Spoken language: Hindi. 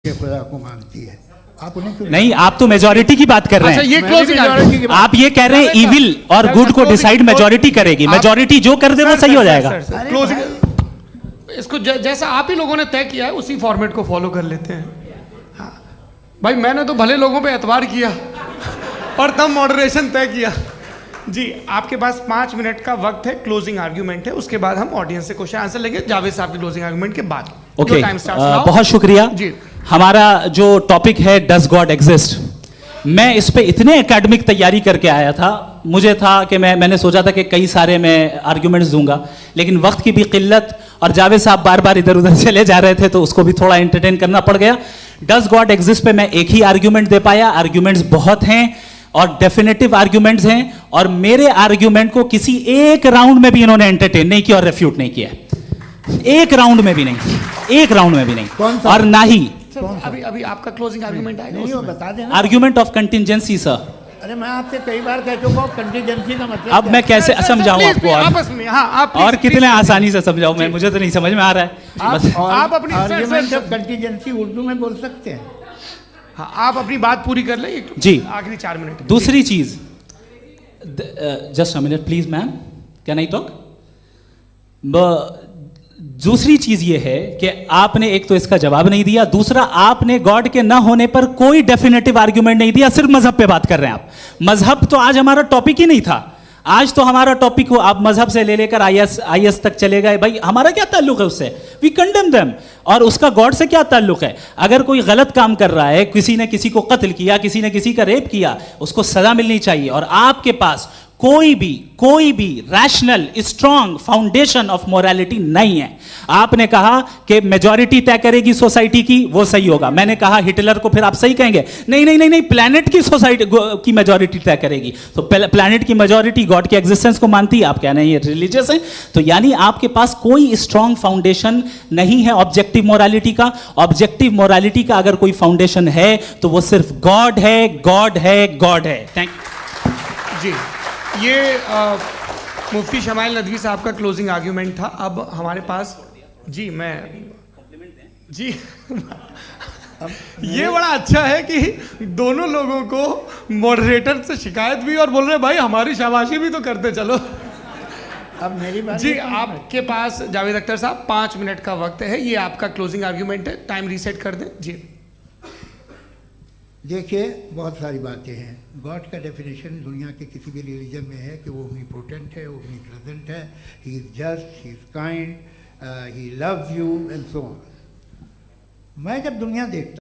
के खुदा को मानती है। आप उन्हें क्यों नहीं, आप तो मेजॉरिटी की बात कर रहे हैं। ये क्लोजिंग आप ये कह रहे हैं इविल और गुड को डिसाइड मेजॉरिटी करेगी। मेजॉरिटी जो कर दे वो सही हो जाएगा। क्लोजिंग इसको जैसा आप ही लोगों ने तय किया है उसी फॉर्मेट को फॉलो कर लेते हैं। हाँ भाई, मैंने तो भले लोगों पे एतबार किया और तब मॉडरेशन तय किया। जी, आपके पास 5 मिनट का वक्त है, क्लोजिंग आर्ग्यूमेंट है, उसके बाद हम ऑडियंस से क्वेश्चन आंसर लेंगे जावेद साहब के क्लोजिंग आर्ग्यूमेंट के बाद। ओके, बहुत शुक्रिया जी। हमारा जो टॉपिक है डज गॉड एग्जिस्ट, मैं इस पे इतने एकेडमिक तैयारी करके आया था। मुझे था कि मैंने सोचा था कि कई सारे मैं आर्ग्यूमेंट्स दूंगा, लेकिन वक्त की भी किल्लत और जावेद साहब बार बार इधर उधर चले जा रहे थे तो उसको भी थोड़ा एंटरटेन करना पड़ गया। डज गॉड एग्जिस्ट पे मैं एक ही आर्ग्यूमेंट दे पाया। आर्ग्यूमेंट्स बहुत हैं और डेफिनेटिव आर्ग्यूमेंट्स हैं, और मेरे आर्ग्यूमेंट को किसी एक राउंड में भी इन्होंने एंटरटेन नहीं किया और रेफ्यूट नहीं किया। एक राउंड में भी नहीं, एक राउंड में भी नहीं। और ना ही अभी आपका क्लोजिंग आर्ग्यूमेंट आएगा, नहीं, वो बता देना। Argument of contingency sir. अरे मैं आपसे कई बार कह चुका हूं कंटिजेंसी का मतलब अब मैं कैसे समझाऊं आपको? आपस में आप और कितने आसानी से समझाऊं मैं, मुझे तो नहीं समझ में आ रहा है। आप अपनी आर्ग्यूमेंट ऑफ कंटिजेंसी उर्दू में बोल सकते हैं। हाँ, आप अपनी बात पूरी कर लें जी, आखिरी 4 मिनट। दूसरी चीज, just a minute please ma'am, can I talk? दूसरी चीज ये है कि आपने एक तो इसका जवाब नहीं दिया, दूसरा आपने गॉड के ना होने पर कोई डेफिनेटिव आर्ग्यूमेंट नहीं दिया। सिर्फ मजहब पे बात कर रहे हैं आप। मजहब तो आज हमारा टॉपिक ही नहीं था। आज तो हमारा टॉपिक हो, आप मजहब से ले लेकर आईएस तक चले गए। भाई हमारा क्या ताल्लुक है उससे? We condemn them. और उसका गॉड से क्या ताल्लुक है? अगर कोई गलत काम कर रहा है, किसी ने किसी को कत्ल किया, किसी ने किसी का रेप किया, उसको सजा मिलनी चाहिए। और आपके पास कोई भी rational strong foundation of morality नहीं है। आपने कहा कि मेजॉरिटी तय करेगी सोसाइटी की, वो सही होगा। मैंने कहा हिटलर को फिर आप सही कहेंगे, नहीं नहीं नहीं नहीं, प्लैनेट की सोसाइटी की मेजॉरिटी तय करेगी। तो प्लैनेट की मेजॉरिटी गॉड के एग्जिस्टेंस को मानती है, आप कह रहे हैं ये रिलीजियस है। तो यानी आपके पास कोई स्ट्रॉन्ग फाउंडेशन नहीं है ऑब्जेक्टिव मोरालिटी का। ऑब्जेक्टिव मोरालिटी का अगर कोई फाउंडेशन है तो वो सिर्फ गॉड है, गॉड है, गॉड है। थैंक यू जी। ये मुफ्ती शमाइल नदवी साहब का क्लोजिंग आर्ग्यूमेंट था। अब हमारे पास जी, मैं जी ये बड़ा अच्छा है कि दोनों लोगों को मॉडरेटर से शिकायत भी और बोल रहे भाई हमारी शाबाशी भी तो करते चलो। अब मेरी बात जी, आपके पास जावेद अख्तर साहब 5 मिनट का वक्त है। ये आपका क्लोजिंग आर्ग्यूमेंट है, टाइम रीसेट कर दें जी। देखिए, बहुत सारी बातें हैं। गॉड का डेफिनेशन दुनिया के किसी भी रिलीजन में है कि वो ओमनीपोटेंट है, ओमनीप्रेजेंट है, he is just, he is kind, he loves you and so on. मैं जब दुनिया देखता